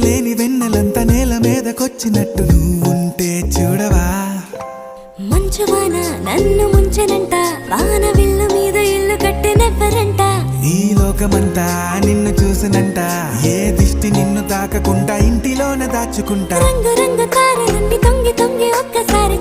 లేని వెన్నెలంతా నేల మీదకొచ్చినట్టు నువ్వుంటే చూడవా. మంచువాన నన్ను ముంచెనంట, వాన విల్లు మీద ఇల్లు కట్టినెవ్వరంట. ఈ లోకమంతా నిన్ను చూసినంట, ఏ దిష్టి నిన్ను తాకకుండా ఇంటిలోన దాచుకుంటా. రంగు రంగు తారలన్నీ తొంగి తొంగి ఒక్కసారి